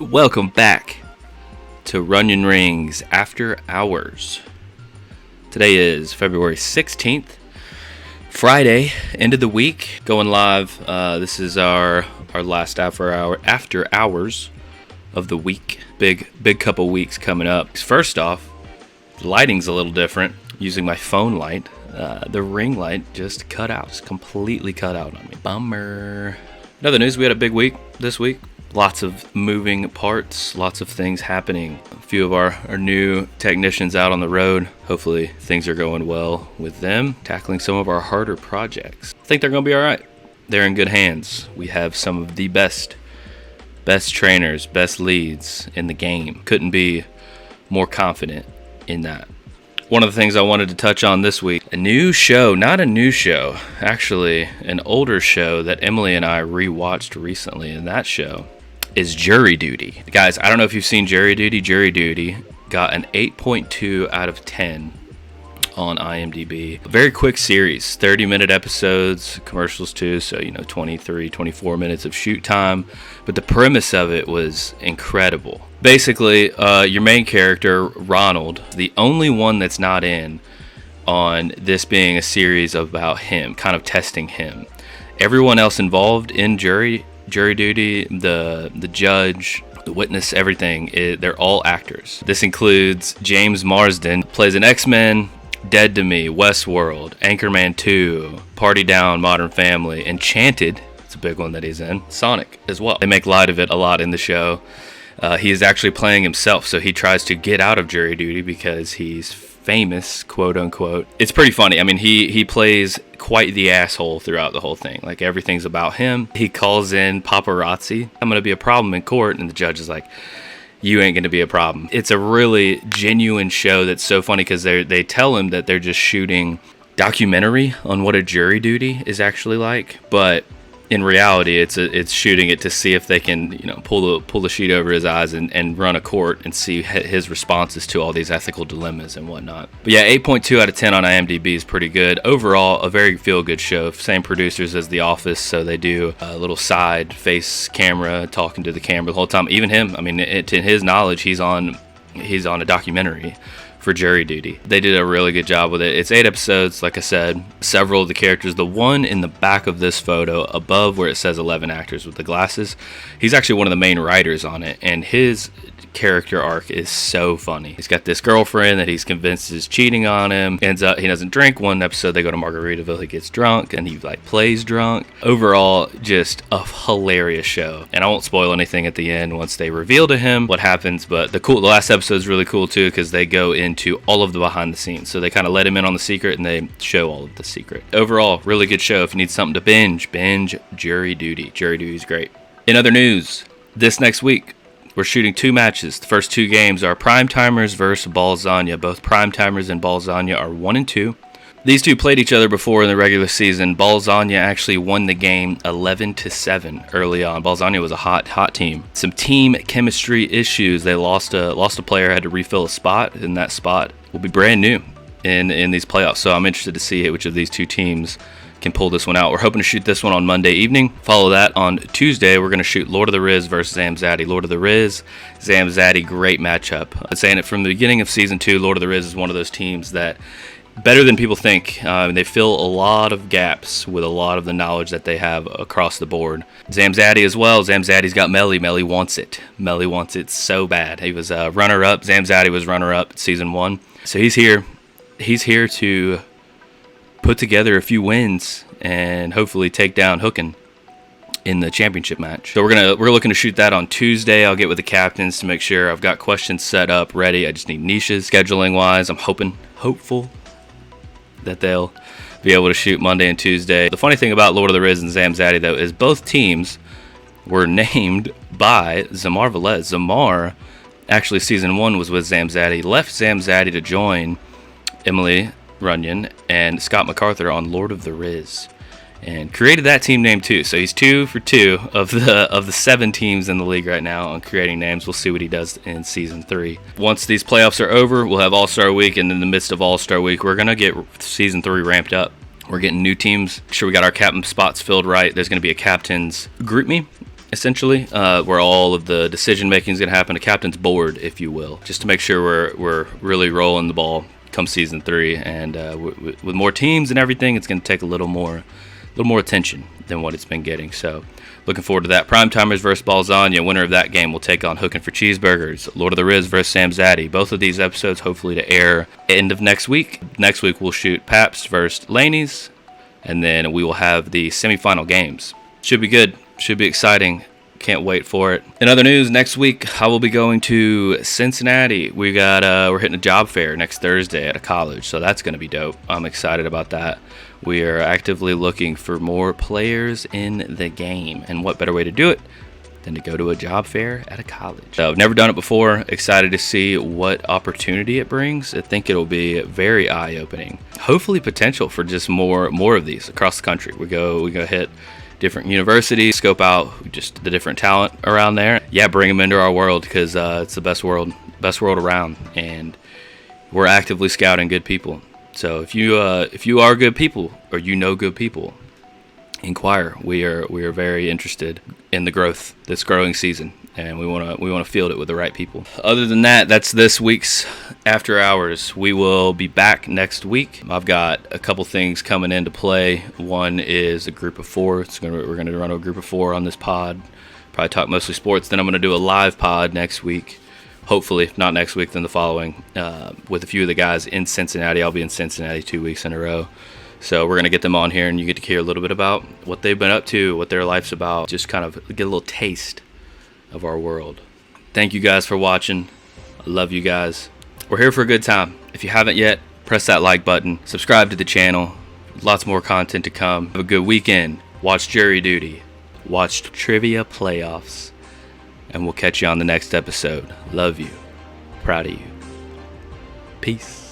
Welcome back to Runyon Rings After Hours. Today is February 16th, Friday, end of the week, going live. This is our last after hours of the week. Big couple weeks coming up. First off, the lighting's a little different. Using my phone light, the ring light just completely cut out on me. Bummer. In other news, we had a big week this week. Lots of moving parts, lots of things happening. A few of our new technicians out on the road. Hopefully things are going well with them, tackling some of our harder projects. I think they're going to be all right. They're in good hands. We have some of the best trainers, best leads in the game. Couldn't be more confident in that. One of the things I wanted to touch on this week, actually an older show that Emily and I rewatched recently, and that show is Jury Duty. Guys, I don't know if you've seen Jury Duty. Jury Duty got an 8.2 out of 10 on IMDb. A very quick series, 30-minute episodes, commercials too, so 23, 24 minutes of shoot time. But the premise of it was incredible. Basically, your main character, Ronald, the only one that's not in on this being a series about him, kind of testing him. Everyone else involved in Jury Duty, the judge, the witness, everything, they're all actors. This includes James Marsden, plays an X-Men, Dead to Me, Westworld, Anchorman 2, Party Down, Modern Family, Enchanted, it's a big one that he's in, Sonic as well. They make light of it a lot in the show. He is actually playing himself, so he tries to get out of Jury Duty because he's famous, quote unquote. It's pretty funny. I mean, he plays quite the asshole throughout the whole thing. Like, everything's about him. He calls in paparazzi. I'm gonna be a problem in court, and the judge is like, you ain't gonna be a problem. It's a really genuine show that's so funny because they tell him that they're just shooting documentary on what a jury duty is actually like, but in reality, it's shooting it to see if they can, pull the sheet over his eyes and run a court and see his responses to all these ethical dilemmas and whatnot. But yeah, 8.2 out of 10 on IMDb is pretty good. Overall, a very feel-good show. Same producers as The Office, so they do a little side face camera, talking to the camera the whole time. Even him, I mean, to his knowledge, he's on a documentary for Jury Duty. They did a really good job with it. It's 8 episodes, like I said. Several of the characters, the one in the back of this photo above where it says 11 actors with the glasses, he's actually one of the main writers on it, and his character arc is so funny. He's got this girlfriend that he's convinced is cheating on him. Ends up he doesn't drink. One episode they go to Margaritaville, he gets drunk and he plays drunk. Overall, just a hilarious show. And I won't spoil anything at the end once they reveal to him what happens, but the last episode is really cool too because they go into all of the behind the scenes. So they kind of let him in on the secret and they show all of the secret. Overall, really good show. If you need something to binge Jury Duty. Jury Duty is great. In other news, this next week, we're shooting 2 matches. The first 2 games are Primetimers versus Balzania. Both Primetimers and Balzania are 1-2. These two played each other before in the regular season. Balzania actually won the game 11-7 early on. Balzania was a hot team. Some team chemistry issues. They lost a player, had to refill a spot, and that spot will be brand new in these playoffs. So I'm interested to see which of these two teams can pull this one out. We're hoping to shoot this one on Monday evening. Follow that on Tuesday. We're going to shoot Lord of the Riz versus Zamzatti. Lord of the Riz, Zamzatti, great matchup. I'm saying it from the beginning of Season 2, Lord of the Riz is one of those teams that, better than people think, they fill a lot of gaps with a lot of the knowledge that they have across the board. Zamzatti as well. Zamzatti's got Melly. Melly wants it. Melly wants it so bad. He was runner-up. Zamzatti was runner-up Season 1. So he's here. He's here to put together a few wins and hopefully take down Hooken in the championship match. So we're looking to shoot that on Tuesday. I'll get with the captains to make sure I've got questions set up ready. I just need niches scheduling wise. I'm hopeful that they'll be able to shoot Monday and Tuesday. The funny thing about Lord of the Riz and Zamzatti though is both teams were named by Zamar Velez. Zamar actually Season 1 was with Zamzatti, left Zamzatti to join Emily Runyon and Scott MacArthur on Lord of the Riz, and created that team name too. So he's 2 for 2 of the 7 teams in the league right now on creating names. We'll see what he does in Season 3. Once these playoffs are over, we'll have All-Star Week, and in the midst of All-Star Week, we're gonna get Season 3 ramped up. We're getting new teams. Make sure we got our captain spots filled right. There's gonna be a captain's group me essentially, where all of the decision making is going to happen, a captain's board, if you will, just to make sure we're really rolling the ball come season 3. And with more teams and everything, it's going to take a little more attention than what it's been getting. So looking forward to that. Primetimers versus Balzania. Winner of that game will take on Hooking for Cheeseburgers. Lord of the Riz versus Sam Zaddy. Both of these episodes hopefully to air end of next week. Next week we'll shoot Pabst versus Laney's, and then we will have the semifinal games. Should be good. Should be exciting. Can't wait for it. In other news, next week I will be going to Cincinnati. We're hitting a job fair next Thursday at a college, so that's going to be dope. I'm excited about that. We are actively looking for more players in the game, and what better way to do it than to go to a job fair at a college. So I've never done it before. Excited to see what opportunity it brings. I think it'll be very eye-opening. Hopefully potential for just more of these across the country. We go hit different universities, scope out just the different talent around there. Yeah, bring them into our world, because it's the best world around, and we're actively scouting good people. So if you are good people, or you know good people, inquire. We are very interested in the growth this growing season, and we want to field it with the right people. Other than that, that's this week's After Hours. We will be back next week. I've got a couple things coming into play. One is a group of 4. We're going to run a group of 4 on this pod. Probably talk mostly sports. Then I'm going to do a live pod next week. Hopefully, if not next week, then the following, with a few of the guys in Cincinnati. I'll be in Cincinnati 2 weeks in a row. So we're going to get them on here, and you get to hear a little bit about what they've been up to, what their life's about, just kind of get a little taste of our world. Thank you guys for watching. I love you guys. We're here for a good time. If you haven't yet, press that like button. Subscribe to the channel. Lots more content to come. Have a good weekend. Watch Jury Duty. Watch Trivia Playoffs. And we'll catch you on the next episode. Love you. Proud of you. Peace.